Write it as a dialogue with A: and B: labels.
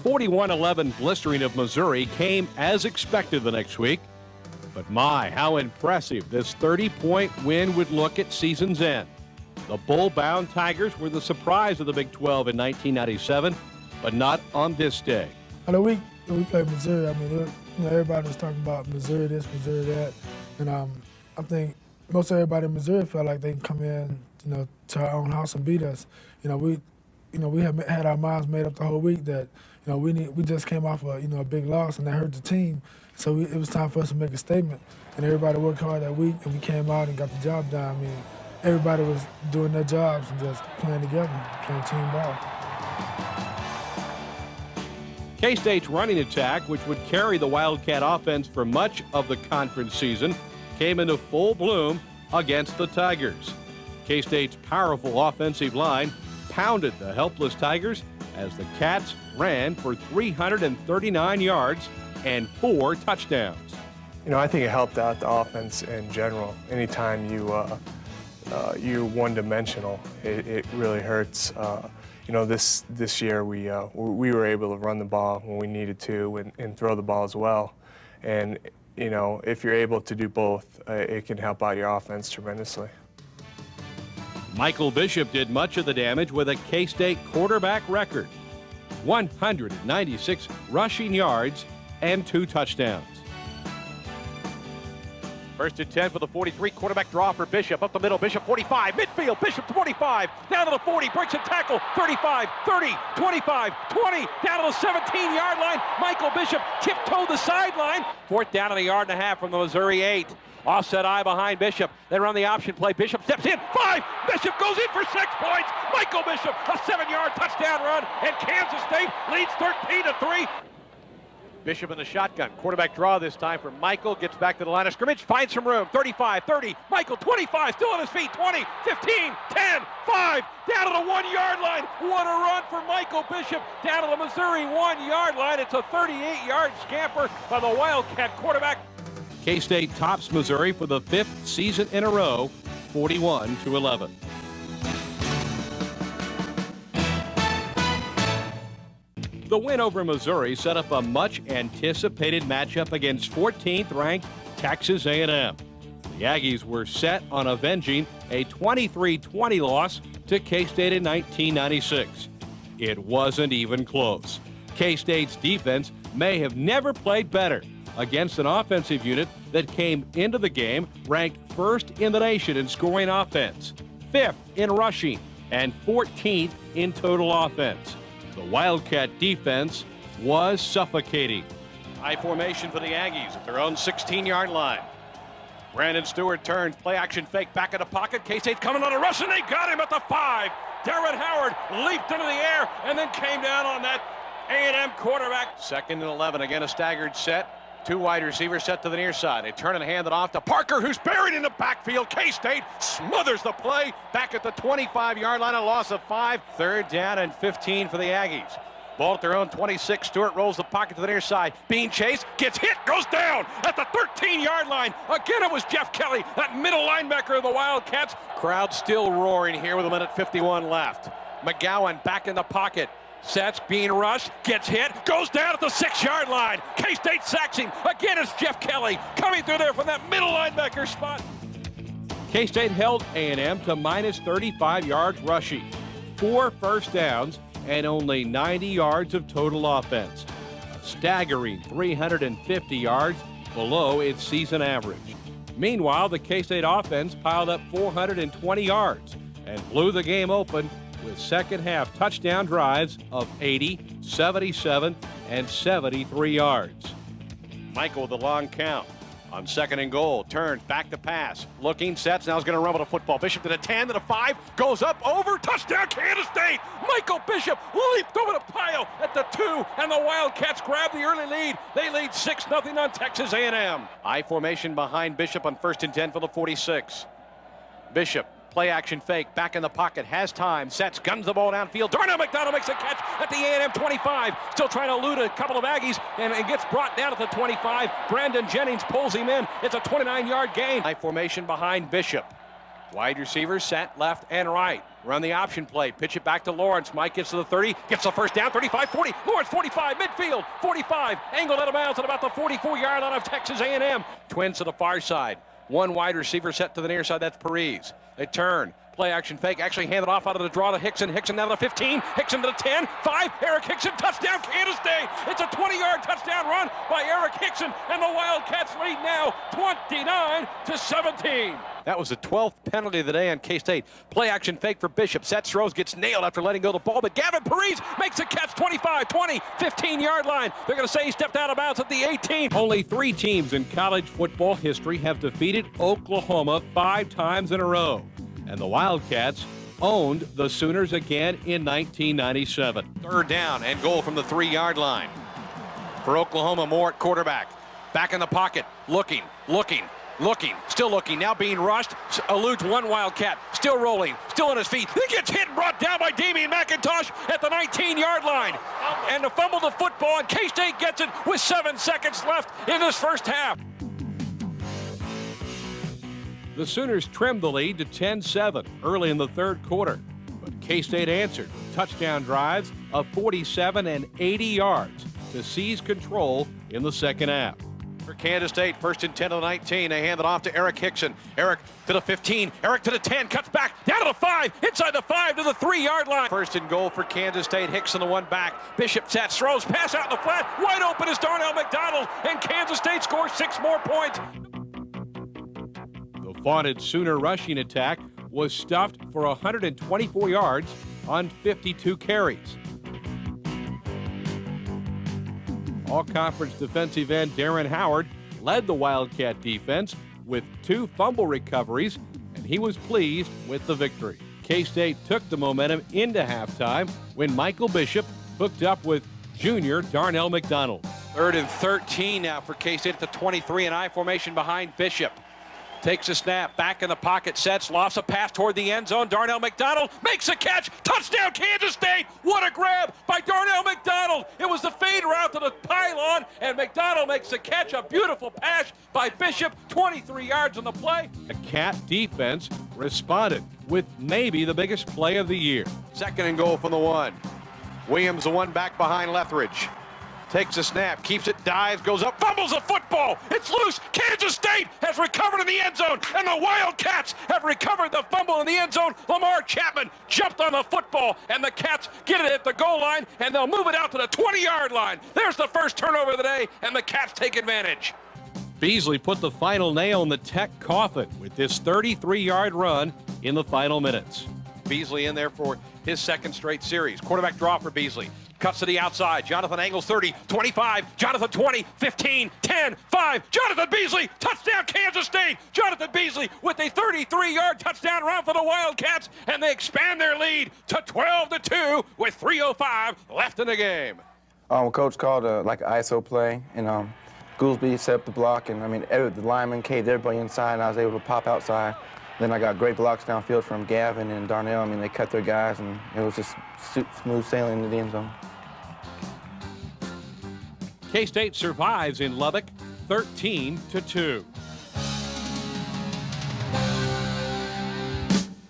A: 41-11 blistering of Missouri came as expected the next week. But my, how impressive this 30-point win would look at season's end. The bull-bound Tigers were the surprise of the Big 12 in 1997, but not on this day.
B: On the week that we played Missouri, I mean, everybody was talking about Missouri this, Missouri that, and I think most everybody in Missouri felt like they can come in, to our own house and beat us. We had our minds made up the whole week that, we just came off a big loss and that hurt the team. So it was time for us to make a statement. And everybody worked hard that week, and we came out and got the job done. I mean, everybody was doing their jobs and just playing together, playing team ball.
A: K-State's running attack, which would carry the Wildcat offense for much of the conference season, came into full bloom against the Tigers. K-State's powerful offensive line pounded the helpless Tigers as the Cats ran for 339 yards and 4 touchdowns.
C: I think it helped out the offense in general. Anytime you're one-dimensional, it really hurts. This year we were able to run the ball when we needed to and throw the ball as well. And if you're able to do both, it can help out your offense tremendously.
A: Michael Bishop did much of the damage with a K-State quarterback record: 196 rushing yards and 2 touchdowns. First and 10 for the 43, quarterback draw for Bishop. Up the middle, Bishop 45, midfield, Bishop 25, down to the 40, breaks a tackle, 35, 30, 25, 20, down to the 17-yard line. Michael Bishop tiptoed the sideline. 4th down and a yard and a half from the Missouri 8. Offset eye behind Bishop. They run the option play. Bishop steps in. 5. Bishop goes in for 6 points. Michael Bishop, a 7-yard touchdown run, and Kansas State leads 13-3. Bishop in the shotgun. Quarterback draw this time for Michael. Gets back to the line of scrimmage. Finds some room. 35, 30. Michael, 25. Still on his feet. 20, 15, 10, 5. Down to the 1-yard line. What a run for Michael Bishop. Down to the Missouri 1-yard line. It's a 38-yard scamper by the Wildcat quarterback. K-State tops Missouri for the 5th season in a row, 41-11. The win over Missouri set up a much-anticipated matchup against 14th-ranked Texas A&M. The Aggies were set on avenging a 23-20 loss to K-State in 1996. It wasn't even close. K-State's defense may have never played better against an offensive unit that came into the game ranked 1st in the nation in scoring offense, 5th in rushing, and 14th in total offense. The Wildcat defense was suffocating. High formation for the Aggies at their own 16-yard line. Brandon Stewart turns, play action fake, back in the pocket. K-State's coming on a rush, and they got him at the 5. Darren Howard leaped into the air and then came down on that A&M quarterback. 2nd and 11, again a staggered set. 2 wide receivers set to the near side. They turn and hand it off to Parker, who's buried in the backfield. K-State smothers the play back at the 25-yard line, a loss of 5. 3rd down and 15 for the Aggies. Ball at their own 26. Stewart rolls the pocket to the near side. Being chased, gets hit, goes down at the 13-yard line. Again, it was Jeff Kelly, that middle linebacker of the Wildcats. Crowd still roaring here with 1:51 left. McGowan back in the pocket. Sets, being rushed, gets hit, goes down at the 6-yard line. K-State sacks him. Again, it's Jeff Kelly coming through there from that middle linebacker spot. K-State held A&M to minus 35 yards rushing, 4 first downs, and only 90 yards of total offense. A staggering 350 yards below its season average. Meanwhile, the K-State offense piled up 420 yards and blew the game open with second-half touchdown drives of 80, 77, and 73 yards. Michael with the long count on 2nd and goal. Turns, back to pass. Looking, sets, now he's going to run with a football. Bishop to the 10, to the 5, goes up, over, touchdown, Kansas State! Michael Bishop leaped over the pile at the 2, and the Wildcats grab the early lead. They lead 6-0 on Texas A&M. I formation behind Bishop on 1st and 10 for the 46. Bishop. Play action fake, back in the pocket, has time, sets, guns the ball downfield. Darnell McDonald makes a catch at the A&M 25. Still trying to elude a couple of Aggies, and it gets brought down at the 25. Brandon Jennings pulls him in. It's a 29-yard gain. High formation behind Bishop. Wide receivers set left and right. Run the option play. Pitch it back to Lawrence. Mike gets to the 30. Gets the first down. 35, 40. Lawrence 45. Midfield. 45. Angled out of bounds at about the 44-yard line of Texas A&M. Twins to the far side. One wide receiver set to the near side. That's Parise. They turn. Play action fake. Actually handed off out of the draw to Hickson. Hickson down to the 15. Hickson to the 10. 5. Eric Hickson. Touchdown Kansas State. It's a 20-yard touchdown run by Eric Hickson. And the Wildcats lead now 29-17. That was the 12th penalty of the day on K-State. Play action fake for Bishop. Sets, throws, gets nailed after letting go the ball. But Gavin Parise makes a catch. 25, 20, 15-yard line. They're going to say he stepped out of bounds at the 18. Only 3 teams in college football history have defeated Oklahoma 5 times in a row. And the Wildcats owned the Sooners again in 1997. Third down and goal from the 3-yard line. For Oklahoma, Moore at quarterback. Back in the pocket, looking, still looking, now being rushed, eludes one Wildcat, still rolling, still on his feet. He gets hit and brought down by Damian McIntosh at the 19-yard line. And to fumble the football, and K-State gets it with 7 seconds left in this first half. The Sooners trimmed the lead to 10-7 early in the third quarter, but K-State answered with touchdown drives of 47 and 80 yards to seize control in the second half. For Kansas State, first and 10 of the 19. They hand it off to Eric Hickson. Eric to the 15. Eric to the 10. Cuts back down to the 5. Inside the 5 to the 3-yard line. First and goal for Kansas State. Hickson the one back. Bishop sets, throws, pass out in the flat. Wide open is Darnell McDonald. And Kansas State scores 6 more points. The vaunted Sooner rushing attack was stuffed for 124 yards on 52 carries. All-conference defensive end Darren Howard led the Wildcat defense with 2 fumble recoveries, and he was pleased with the victory. K-State took the momentum into halftime when Michael Bishop hooked up with junior Darnell McDonald. Third and 13 now for K-State at the 23 and I formation behind Bishop. Takes a snap, back in the pocket, sets, lofts a pass toward the end zone. Darnell McDonald makes a catch. Touchdown, Kansas State. What a grab by Darnell McDonald. It was the fade route to the pylon, and McDonald makes the catch. A beautiful pass by Bishop, 23 yards on the play. The Cat defense responded with maybe the biggest play of the year. Second and goal from the 1. Williams the one back behind Lethbridge. Takes a snap, keeps it, dives, goes up, fumbles the football. It's loose. Kansas State has recovered in the end zone, and the Wildcats have recovered the fumble in the end zone. Lamar Chapman jumped on the football, and the Cats get it at the goal line, and they'll move it out to the 20-yard line. There's the first turnover of the day, and the Cats take advantage. Beasley put the final nail in the Tech coffin with this 33-yard run in the final minutes. Beasley in there for his second straight series. Quarterback draw for Beasley. Cuts to the outside. Jonathan angles 30, 25, Jonathan 20, 15, 10, 5. Jonathan Beasley, touchdown Kansas State. Jonathan Beasley with a 33-yard touchdown run for the Wildcats, and they expand their lead to 12-2 with 3:05 left in the game.
D: Coach called like an ISO play, and Goolsby set up the block, and the lineman caved everybody inside, and I was able to pop outside. Then I got great blocks downfield from Gavin and Darnell. They cut their guys, and it was just smooth sailing into the end zone.
A: K-State survives in Lubbock 13-2.